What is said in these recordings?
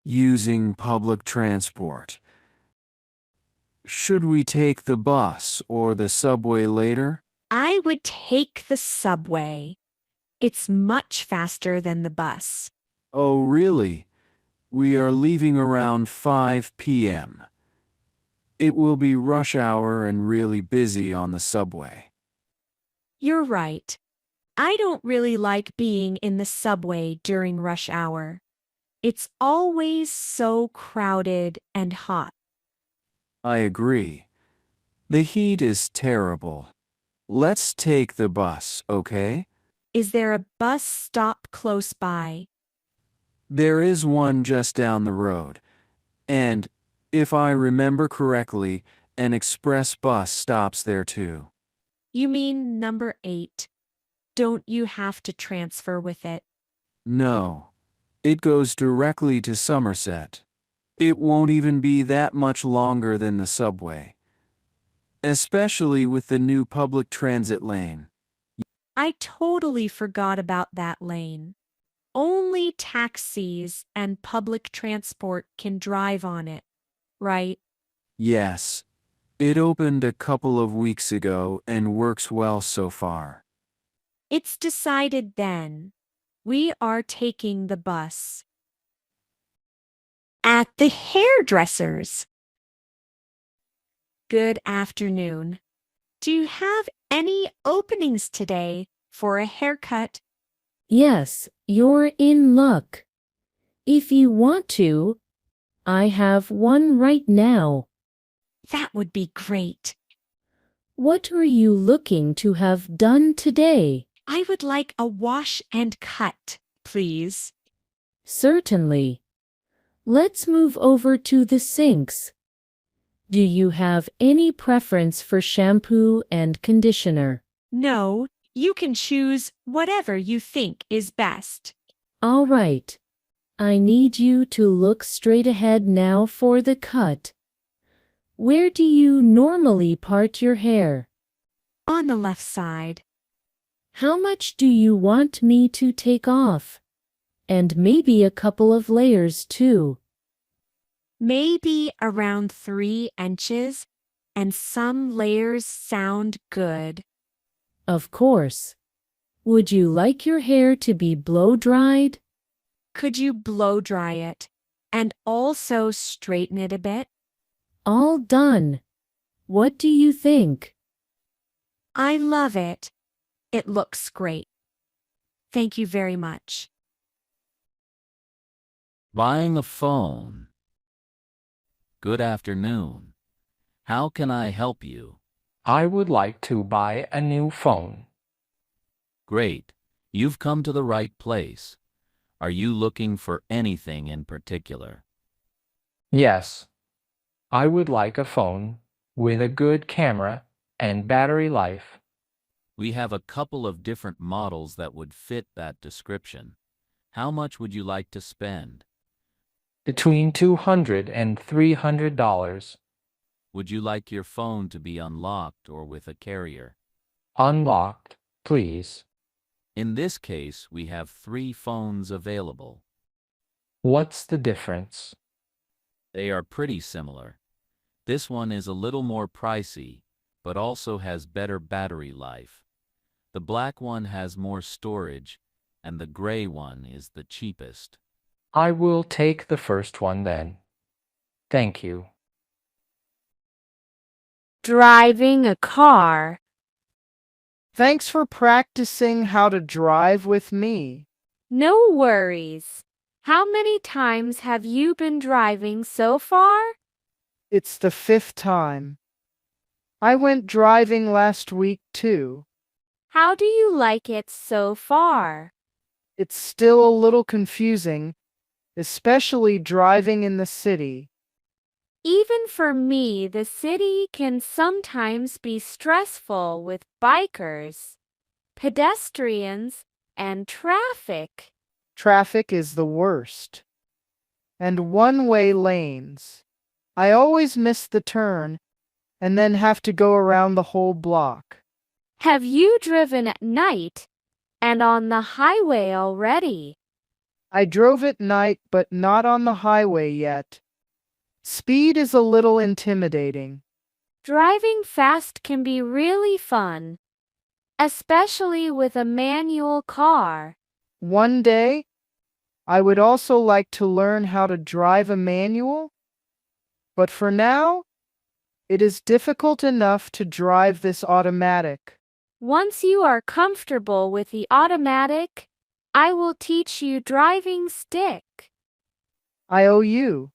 using public transport. Should we take the bus or the subway later? I would take the subway. It's much faster than the bus. Oh, really? We are leaving around 5 p.m. It will be rush hour and really busy on the subway. You're right. I don't really like being in the subway during rush hour. It's always so crowded and hot. I agree. The heat is terrible. Let's take the bus, okay? Is there a bus stop close by? There is one just down the road. And, if I remember correctly, an express bus stops there too. You mean number 8. Don't you have to transfer with it? No, it goes directly to Somerset. It won't even be that much longer than the subway, especially with the new public transit lane. I totally forgot about that lane. Only taxis and public transport can drive on it, right? Yes, it opened a couple of weeks ago and works well so far. It's decided then. We are taking the bus. At the hairdresser's. Good afternoon. Do you have any openings today for a haircut? Yes, you're in luck. If you want to, I have one right now. That would be great. What are you looking to have done today? I would like a wash and cut, please. Certainly. Let's move over to the sinks. Do you have any preference for shampoo and conditioner? No, you can choose whatever you think is best. All right. I need you to look straight ahead now for the cut. Where do you normally part your hair? On the left side. How much do you want me to take off? And maybe a couple of layers too. Maybe around 3 inches, and some layers sound good. Of course. Would you like your hair to be blow-dried? Could you blow dry it and also straighten it a bit? All done. What do you think? I love it. It looks great. Thank you very much. Buying a phone. Good afternoon. How can I help you? I would like to buy a new phone. Great. You've come to the right place. Are you looking for anything in particular? Yes. I would like a phone with a good camera and battery life. We have a couple of different models that would fit that description. How much would you like to spend? Between $200 and $300. Would you like your phone to be unlocked or with a carrier? Unlocked, please. In this case, we have 3 phones available. What's the difference? They are pretty similar. This one is a little more pricey, but also has better battery life. The black one has more storage, and the gray one is the cheapest. I will take the first one then. Thank you. Driving a car. Thanks for practicing how to drive with me. No worries. How many times have you been driving so far? It's the 5th time. I went driving last week too. How do you like it so far? It's still a little confusing, especially driving in the city. Even for me, the city can sometimes be stressful with bikers, pedestrians, and traffic. Traffic is the worst. And one-way lanes. I always miss the turn and then have to go around the whole block. Have you driven at night and on the highway already? I drove at night but not on the highway yet. Speed is a little intimidating. Driving fast can be really fun, especially with a manual car. One day, I would also like to learn how to drive a manual, but for now, it is difficult enough to drive this automatic. Once you are comfortable with the automatic, I will teach you driving stick. I owe you.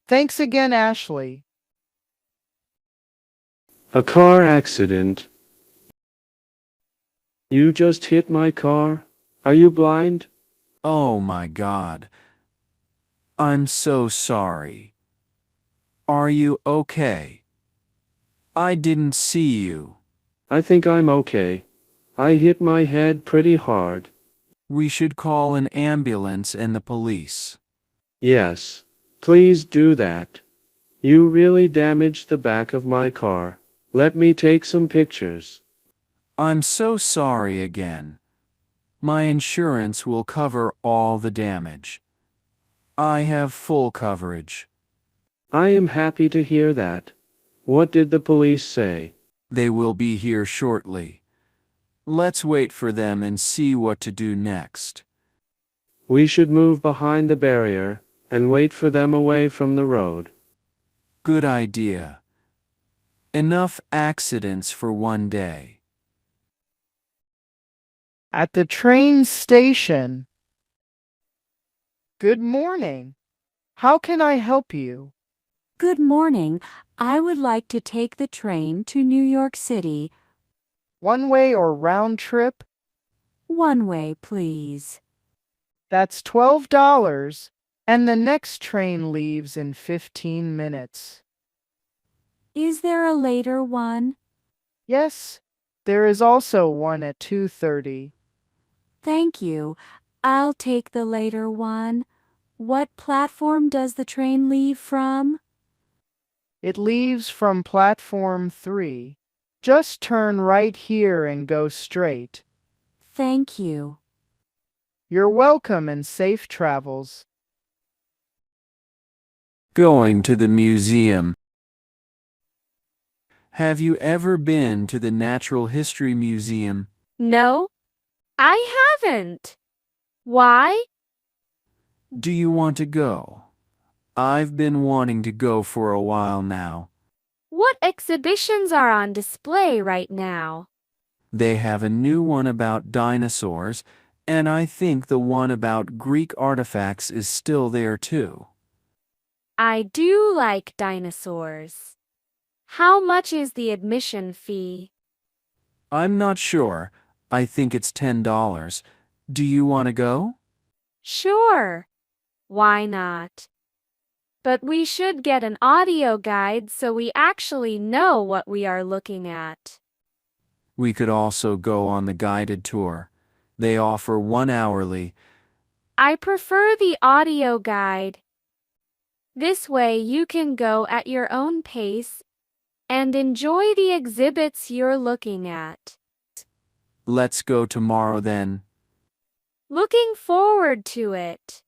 Thanks again, Ashley. A car accident. You just hit my car? Are you blind? Oh my God. I'm so sorry. Are you okay? I didn't see you. I think I'm okay. I hit my head pretty hard. We should call an ambulance and the police. Yes, please do that. You really damaged the back of my car. Let me take some pictures. I'm so sorry again. My insurance will cover all the damage. I have full coverage. I am happy to hear that. What did the police say? They will be here shortly. Let's wait for them and see what to do next. We should move behind the barrier and wait for them away from the road. Good idea. Enough accidents for one day. At the train station. Good morning. How can I help you? Good morning. I would like to take the train to New York City. One way or round trip? One way, please. That's $12, and the next train leaves in 15 minutes. Is there a later one? Yes, there is also one at 2:30. Thank you. I'll take the later one. What platform does the train leave from? It leaves from platform 3. Just turn right here and go straight. Thank you. You're welcome and safe travels. Going to the museum. Have you ever been to the Natural History Museum? No, I haven't. Why? Do you want to go? I've been wanting to go for a while now. What exhibitions are on display right now? They have a new one about dinosaurs, and I think the one about Greek artifacts is still there too. I do like dinosaurs. How much is the admission fee? I'm not sure. I think it's $10. Do you want to go? Sure. Why not? But we should get an audio guide so we actually know what we are looking at. We could also go on the guided tour. They offer one hourly. I prefer the audio guide. This way you can go at your own pace and enjoy the exhibits you're looking at. Let's go tomorrow then. Looking forward to it.